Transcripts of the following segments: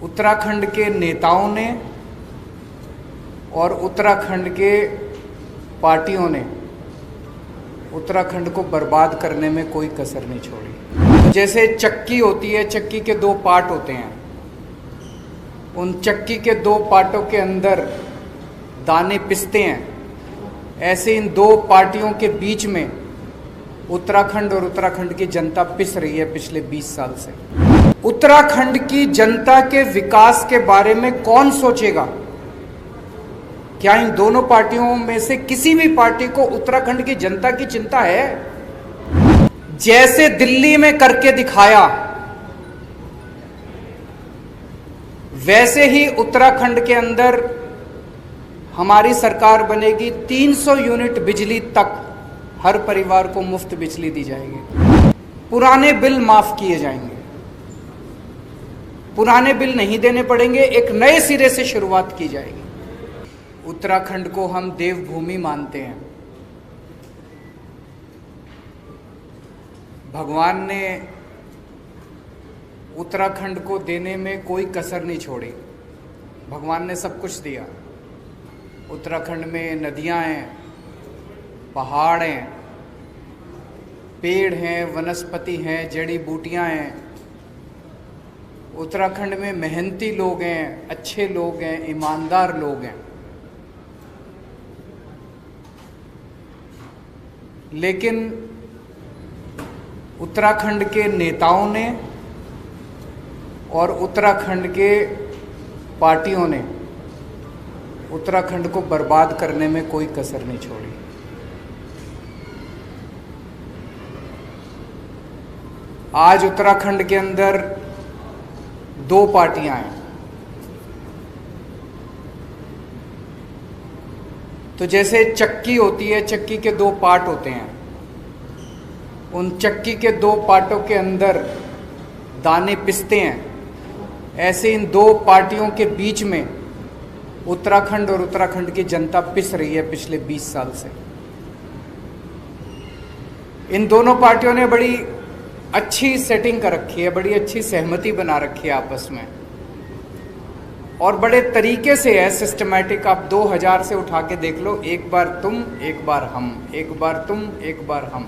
उत्तराखंड के नेताओं ने और उत्तराखंड के पार्टियों ने उत्तराखंड को बर्बाद करने में कोई कसर नहीं छोड़ी। जैसे चक्की होती है, चक्की के दो पार्ट होते हैं, उन चक्की के दो पार्टों के अंदर दाने पिसते हैं, ऐसे इन दो पार्टियों के बीच में उत्तराखंड और उत्तराखंड की जनता पिस रही है पिछले 20 साल से। उत्तराखंड की जनता के विकास के बारे में कौन सोचेगा? क्या इन दोनों पार्टियों में से किसी भी पार्टी को उत्तराखंड की जनता की चिंता है? जैसे दिल्ली में करके दिखाया, वैसे ही उत्तराखंड के अंदर हमारी सरकार बनेगी। 300 यूनिट बिजली तक हर परिवार को मुफ्त बिजली दी जाएगी। पुराने बिल माफ किए जाएंगे, पुराने बिल नहीं देने पड़ेंगे, एक नए सिरे से शुरुआत की जाएगी। उत्तराखंड को हम देवभूमि मानते हैं। भगवान ने उत्तराखंड को देने में कोई कसर नहीं छोड़ी। भगवान ने सब कुछ दिया। उत्तराखंड में नदियां हैं, पहाड़ हैं, पेड़ हैं, वनस्पति हैं, जड़ी बूटियां हैं। उत्तराखंड में मेहनती लोग हैं, अच्छे लोग हैं, ईमानदार लोग हैं। लेकिन उत्तराखंड के नेताओं ने और उत्तराखंड के पार्टियों ने उत्तराखंड को बर्बाद करने में कोई कसर नहीं छोड़ी। आज उत्तराखंड के अंदर दो पार्टियां हैं। तो जैसे चक्की होती है, चक्की के दो पार्ट होते हैं, उन चक्की के दो पार्टों के अंदर दाने पिसते हैं, ऐसे इन दो पार्टियों के बीच में उत्तराखंड और उत्तराखंड की जनता पिस रही है पिछले 20 साल से। इन दोनों पार्टियों ने बड़ी अच्छी सेटिंग कर रखी है, बड़ी अच्छी सहमति बना रखी है आपस में, और बड़े तरीके से है, सिस्टमैटिक। आप 2000 से उठा के देख लो, एक बार तुम, एक बार हम, एक बार तुम, एक बार हम,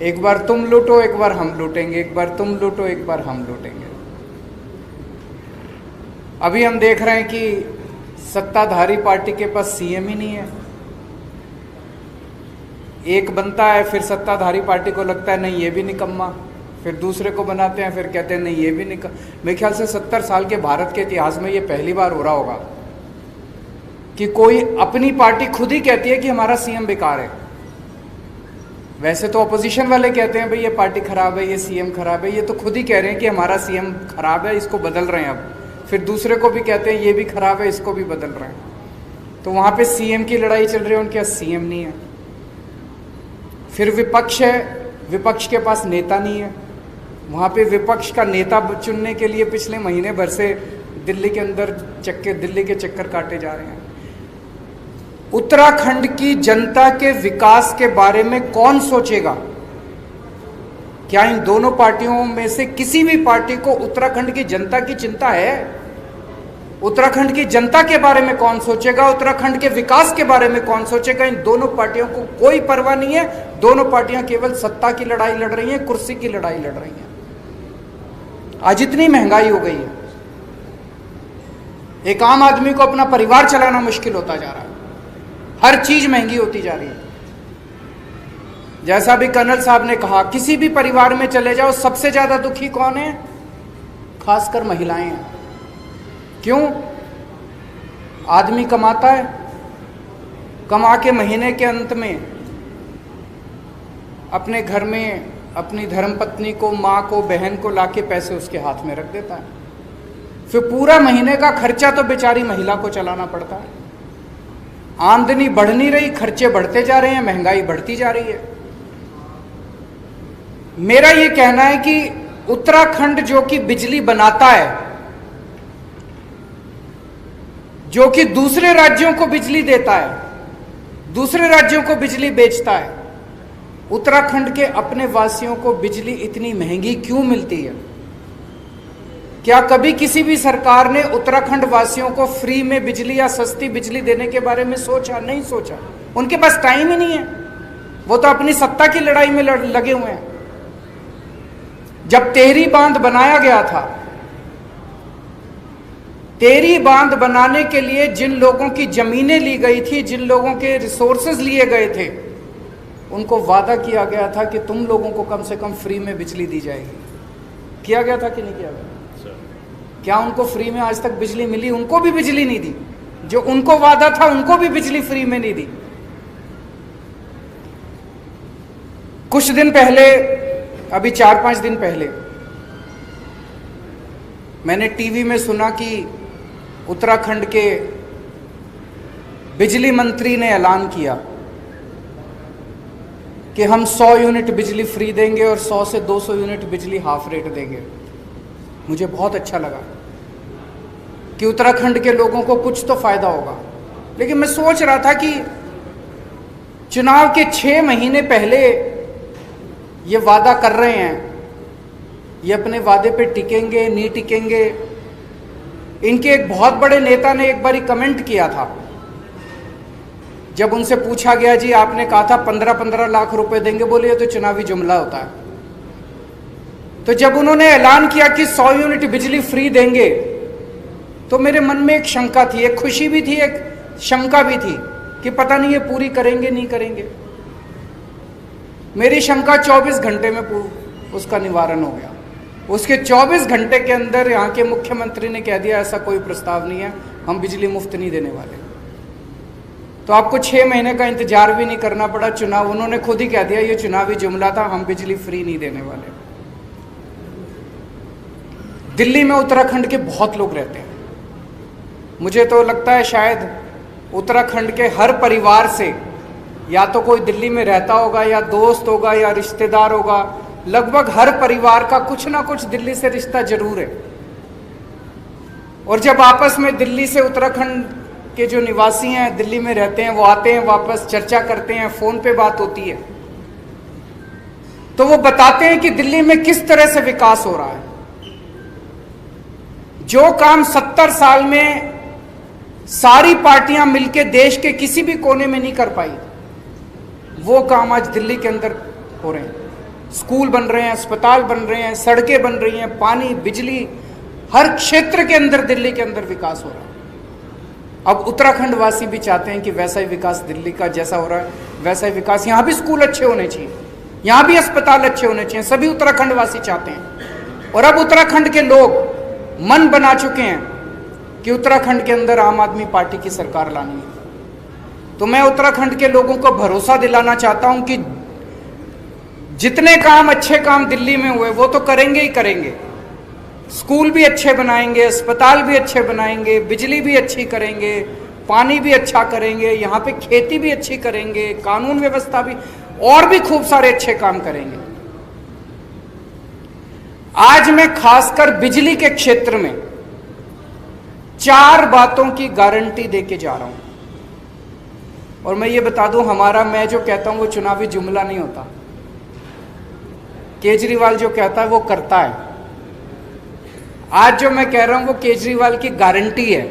एक बार तुम लूटो, एक बार हम लूटेंगे, एक बार तुम लूटो, एक बार हम लूटेंगे। अभी हम देख रहे हैं कि सत्ताधारी पार्टी के पास सीएम ही नहीं है। एक बनता है, फिर सत्ताधारी पार्टी को लगता है नहीं ये भी निकम्मा, फिर दूसरे को बनाते हैं, फिर कहते हैं नहीं ये भी मेरे ख्याल से 70 साल के भारत के इतिहास में ये पहली बार हो रहा होगा कि कोई अपनी पार्टी खुद ही कहती है कि हमारा सीएम बेकार है। वैसे तो अपोजिशन वाले कहते हैं भाई ये पार्टी खराब है, ये सीएम खराब है, ये तो खुद ही कह रहे हैं कि हमारा सीएम खराब है, इसको बदल रहे हैं। अब फिर दूसरे को भी कहते हैं ये भी खराब है, इसको भी बदल रहे हैं। तो वहां पे सीएम की लड़ाई चल रही है, उनके पास सीएम नहीं है। फिर विपक्ष है, विपक्ष के पास नेता नहीं है। वहाँ पे विपक्ष का नेता चुनने के लिए पिछले महीने भर से दिल्ली के अंदर दिल्ली के चक्कर काटे जा रहे हैं। उत्तराखंड की जनता के विकास के बारे में कौन सोचेगा? क्या इन दोनों पार्टियों में से किसी भी पार्टी को उत्तराखंड की जनता की चिंता है? उत्तराखंड की जनता के बारे में कौन सोचेगा? उत्तराखंड के विकास के बारे में कौन सोचेगा? इन दोनों पार्टियों को कोई परवाह नहीं है। दोनों पार्टियां केवल सत्ता की लड़ाई लड़ रही हैं, कुर्सी की लड़ाई लड़ रही हैं। आज इतनी महंगाई हो गई है, एक आम आदमी को अपना परिवार चलाना मुश्किल होता जा रहा है। हर चीज महंगी होती जा रही है। जैसा भी कर्नल साहब ने कहा, किसी भी परिवार में चले जाओ, सबसे ज्यादा दुखी कौन है? खासकर महिलाएं हैं। क्यों? आदमी कमाता है, कमा के महीने के अंत में अपने घर में अपनी धर्मपत्नी को, माँ को, बहन को लाके पैसे उसके हाथ में रख देता है। फिर पूरा महीने का खर्चा तो बेचारी महिला को चलाना पड़ता है। आमदनी बढ़ नहीं रही, खर्चे बढ़ते जा रहे हैं, महंगाई बढ़ती जा रही है। मेरा ये कहना है कि उत्तराखंड जो कि बिजली बनाता है, जो कि दूसरे राज्यों को बिजली देता है, दूसरे राज्यों को बिजली बेचता है, उत्तराखंड के अपने वासियों को बिजली इतनी महंगी क्यों मिलती है? क्या कभी किसी भी सरकार ने उत्तराखंड वासियों को फ्री में बिजली या सस्ती बिजली देने के बारे में सोचा? नहीं सोचा। उनके पास टाइम ही नहीं है, वो तो अपनी सत्ता की लड़ाई में लगे हुए हैं। जब टेहरी बांध बनाया गया था, टेहरी बांध बनाने के लिए जिन लोगों की जमीनें ली गई थी, जिन लोगों के रिसोर्सेज लिए गए थे, उनको वादा किया गया था कि तुम लोगों को कम से कम फ्री में बिजली दी जाएगी। किया गया था कि नहीं किया गया? क्या उनको फ्री में आज तक बिजली मिली? उनको भी बिजली नहीं दी। जो उनको वादा था उनको भी बिजली फ्री में नहीं दी। कुछ दिन पहले, अभी 4-5 दिन पहले, मैंने टीवी में सुना कि उत्तराखंड के बिजली मंत्री ने ऐलान किया कि हम 100 यूनिट बिजली फ्री देंगे और 100 से 200 यूनिट बिजली हाफ रेट देंगे। मुझे बहुत अच्छा लगा कि उत्तराखंड के लोगों को कुछ तो फायदा होगा। लेकिन मैं सोच रहा था कि चुनाव के 6 महीने पहले ये वादा कर रहे हैं, ये अपने वादे पे टिकेंगे नहीं टिकेंगे? इनके एक बहुत बड़े नेता ने एक बारी कमेंट किया था, जब उनसे पूछा गया जी आपने कहा था 15-15 लाख रुपए देंगे, बोले ये तो चुनावी जुमला होता है। तो जब उन्होंने ऐलान किया कि 100 यूनिट बिजली फ्री देंगे, तो मेरे मन में एक शंका थी, एक खुशी भी थी, एक शंका भी थी कि पता नहीं ये पूरी करेंगे नहीं करेंगे। मेरी शंका 24 घंटे में उसका निवारण हो गया। उसके 24 घंटे के अंदर यहाँ के मुख्यमंत्री ने कह दिया ऐसा कोई प्रस्ताव नहीं है, हम बिजली मुफ्त नहीं देने वाले। तो आपको 6 महीने का इंतजार भी नहीं करना पड़ा। चुनाव, उन्होंने खुद ही कह दिया ये चुनावी जुमला था, हम बिजली फ्री नहीं देने वाले। दिल्ली में उत्तराखंड के बहुत लोग रहते हैं। मुझे तो लगता है शायद उत्तराखंड के हर परिवार से या तो कोई दिल्ली में रहता होगा, या दोस्त होगा, या रिश्तेदार होगा। लगभग हर परिवार का कुछ ना कुछ दिल्ली से रिश्ता जरूर है। और जब आपस में दिल्ली से उत्तराखंड के जो निवासी हैं, दिल्ली में रहते हैं, वो आते हैं वापस, चर्चा करते हैं, फोन पे बात होती है, तो वो बताते हैं कि दिल्ली में किस तरह से विकास हो रहा है। जो काम 70 साल में सारी पार्टियां मिलकर देश के किसी भी कोने में नहीं कर पाई, वो काम आज दिल्ली के अंदर हो रहे हैं। स्कूल बन रहे हैं, अस्पताल बन रहे हैं, सड़कें बन रही हैं, पानी, बिजली, हर क्षेत्र के अंदर दिल्ली के अंदर विकास हो रहा है। अब उत्तराखंड वासी भी चाहते हैं कि वैसा ही विकास दिल्ली का जैसा हो रहा है वैसा ही विकास यहाँ भी, स्कूल अच्छे होने चाहिए, यहाँ भी अस्पताल अच्छे होने चाहिए, सभी उत्तराखंड वासी चाहते हैं। और अब उत्तराखंड के लोग मन बना चुके हैं कि उत्तराखंड के अंदर आम आदमी पार्टी की सरकार लानी है। तो मैं उत्तराखंड के लोगों को भरोसा दिलाना चाहता हूं कि जितने काम, अच्छे काम दिल्ली में हुए वो तो करेंगे ही करेंगे। स्कूल भी अच्छे बनाएंगे, अस्पताल भी अच्छे बनाएंगे, बिजली भी अच्छी करेंगे, पानी भी अच्छा करेंगे, यहाँ पे खेती भी अच्छी करेंगे, कानून व्यवस्था भी, और भी खूब सारे अच्छे काम करेंगे। आज मैं खासकर बिजली के क्षेत्र में 4 बातों की गारंटी देके जा रहा हूं। और मैं ये बता दूं, मैं जो कहता हूं वो चुनावी जुमला नहीं होता। केजरीवाल जो कहता है वो करता है। आज जो मैं कह रहा हूं वो केजरीवाल की गारंटी है।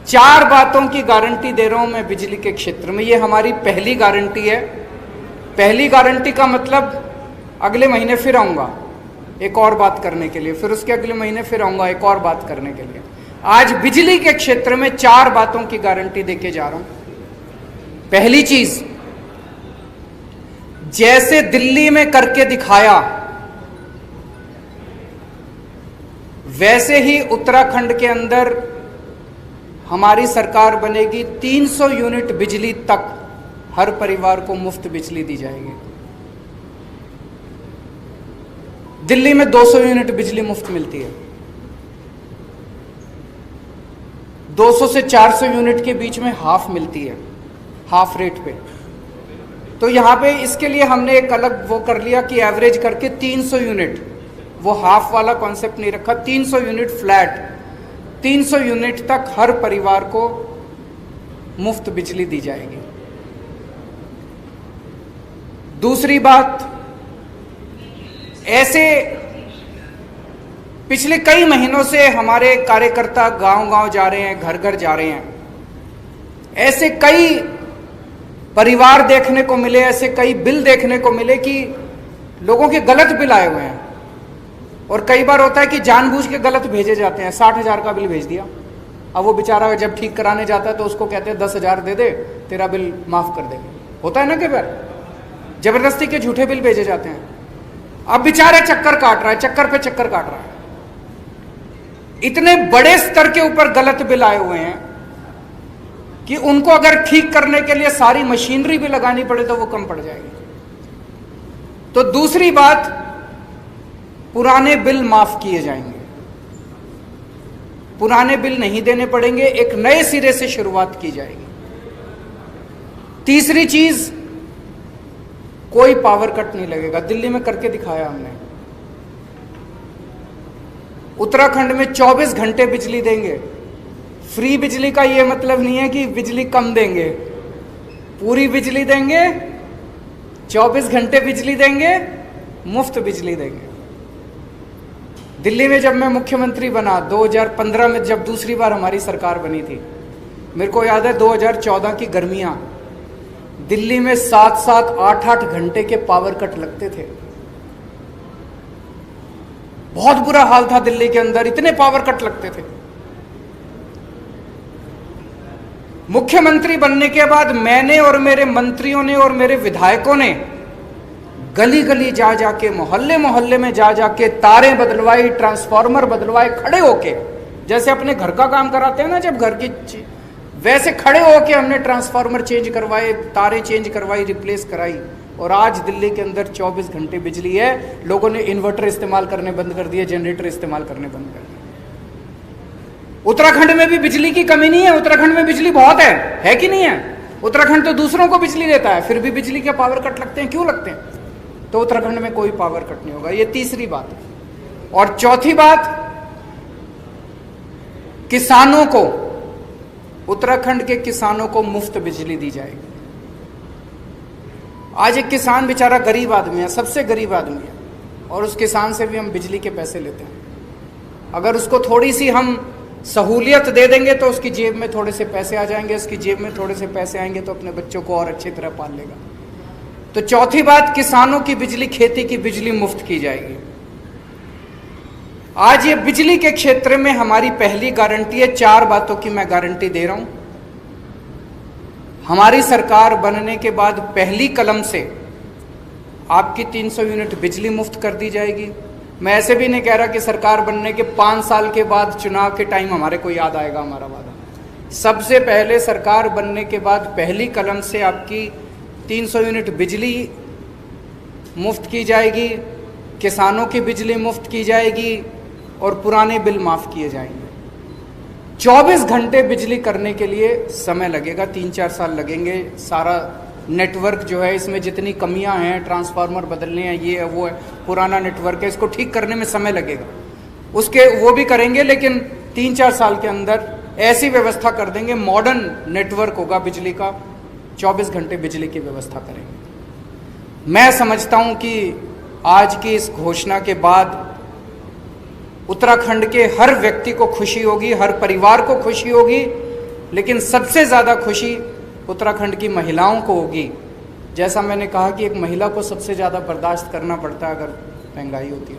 4 बातों की गारंटी दे रहा हूं मैं बिजली के क्षेत्र में। ये हमारी पहली गारंटी है। पहली गारंटी का मतलब अगले महीने फिर आऊंगा एक और बात करने के लिए, फिर उसके अगले महीने फिर आऊंगा एक और बात करने के लिए। आज बिजली के क्षेत्र में 4 बातों की गारंटी देके जा रहा हूं। पहली चीज, जैसे दिल्ली में करके दिखाया वैसे ही उत्तराखंड के अंदर हमारी सरकार बनेगी। 300 यूनिट बिजली तक हर परिवार को मुफ्त बिजली दी जाएगी। दिल्ली में 200 यूनिट बिजली मुफ्त मिलती है। 200 से 400 यूनिट के बीच में हाफ मिलती है, हाफ रेट पे। तो यहाँ पे इसके लिए हमने एक अलग वो कर लिया कि एवरेज करके 300 यूनिट, वो हाफ वाला कॉन्सेप्ट नहीं रखा, 300 यूनिट फ्लैट, 300 यूनिट तक हर परिवार को मुफ्त बिजली दी जाएगी। दूसरी बात, ऐसे पिछले कई महीनों से हमारे कार्यकर्ता गांव-गांव जा रहे हैं, घर-घर जा रहे हैं। ऐसे कई परिवार देखने को मिले, ऐसे कई बिल देखने को मिले कि लोगों के गलत बिल आए हुए हैं। और कई बार होता है कि जानबूझ के गलत भेजे जाते हैं। 60,000 का बिल भेज दिया, अब वो बेचारा जब ठीक कराने जाता है तो उसको कहते हैं 10,000 दे दे, तेरा बिल माफ कर देंगे। होता है ना कई बार, जबरदस्ती के झूठे बिल भेजे जाते हैं। अब बेचारा चक्कर काट रहा है, चक्कर पे चक्कर काट रहा है। इतने बड़े स्तर के ऊपर गलत बिल आए हुए हैं कि उनको अगर ठीक करने के लिए सारी मशीनरी भी लगानी पड़े तो वो कम पड़ जाएगी। तो दूसरी बात, पुराने बिल माफ किए जाएंगे, पुराने बिल नहीं देने पड़ेंगे, एक नए सिरे से शुरुआत की जाएगी। तीसरी चीज, कोई पावर कट नहीं लगेगा। दिल्ली में करके दिखाया हमने। उत्तराखंड में 24 घंटे बिजली देंगे। फ्री बिजली का यह मतलब नहीं है कि बिजली कम देंगे, पूरी बिजली देंगे, 24 घंटे बिजली देंगे, मुफ्त बिजली देंगे। दिल्ली में जब मैं मुख्यमंत्री बना 2015 में, जब दूसरी बार हमारी सरकार बनी थी, मेरे को याद है 2014 की गर्मियां, दिल्ली में 7-7, 8-8 घंटे के पावर कट लगते थे। बहुत बुरा हाल था दिल्ली के अंदर, इतने पावर कट लगते थे। मुख्यमंत्री बनने के बाद मैंने और मेरे मंत्रियों ने और मेरे विधायकों ने गली गली जा जाके, मोहल्ले मोहल्ले में जा जाके तारें बदलवाई, ट्रांसफार्मर बदलवाए, खड़े होके, जैसे अपने घर का काम कराते हैं ना जब घर की, वैसे खड़े होके हमने ट्रांसफार्मर चेंज करवाए, तारें चेंज करवाई, रिप्लेस कराई। और आज दिल्ली के अंदर 24 घंटे बिजली है। लोगों ने इन्वर्टर इस्तेमाल करने बंद कर दिए, जनरेटर इस्तेमाल करने बंद कर दिए। उत्तराखंड में भी बिजली की कमी नहीं है, उत्तराखंड में बिजली बहुत है कि नहीं है? उत्तराखंड तो दूसरों को बिजली देता है, फिर भी बिजली के पावर कट लगते हैं। क्यों लगते हैं? तो उत्तराखंड में कोई पावर कट नहीं होगा। ये तीसरी बात है। और चौथी बात, किसानों को, उत्तराखंड के किसानों को मुफ्त बिजली दी जाएगी। आज एक किसान बेचारा गरीब आदमी है, सबसे गरीब आदमी है, और उस किसान से भी हम बिजली के पैसे लेते हैं। अगर उसको थोड़ी सी हम सहूलियत दे देंगे तो उसकी जेब में थोड़े से पैसे आ जाएंगे, उसकी जेब में थोड़े से पैसे आएंगे तो अपने बच्चों को और अच्छी तरह पाल लेगा। तो चौथी बात, किसानों की बिजली, खेती की बिजली मुफ्त की जाएगी। आज ये बिजली के क्षेत्र में हमारी पहली गारंटी है। 4 बातों की मैं गारंटी दे रहा हूं। हमारी सरकार बनने के बाद पहली कलम से आपकी 300 यूनिट बिजली मुफ्त कर दी जाएगी। मैं ऐसे भी नहीं कह रहा कि सरकार बनने के 5 साल के बाद चुनाव के टाइम हमारे को याद आएगा हमारा वादा। सबसे पहले सरकार बनने के बाद पहली कलम से आपकी 300 यूनिट बिजली मुफ्त की जाएगी, किसानों की बिजली मुफ्त की जाएगी और पुराने बिल माफ किए जाएंगे। 24 घंटे बिजली करने के लिए समय लगेगा, 3-4 साल लगेंगे। सारा नेटवर्क जो है, इसमें जितनी कमियां हैं, ट्रांसफार्मर बदलने हैं, ये है वो है, पुराना नेटवर्क है, इसको ठीक करने में समय लगेगा। उसके वो भी करेंगे, लेकिन 3-4 साल के अंदर ऐसी व्यवस्था कर देंगे, मॉडर्न नेटवर्क होगा बिजली का, 24 घंटे बिजली की व्यवस्था करेंगे। मैं समझता हूं कि आज की इस घोषणा के बाद उत्तराखंड के हर व्यक्ति को खुशी होगी, हर परिवार को खुशी होगी, लेकिन सबसे ज़्यादा खुशी उत्तराखंड की महिलाओं को होगी। जैसा मैंने कहा कि एक महिला को सबसे ज़्यादा बर्दाश्त करना पड़ता है अगर महंगाई होती है।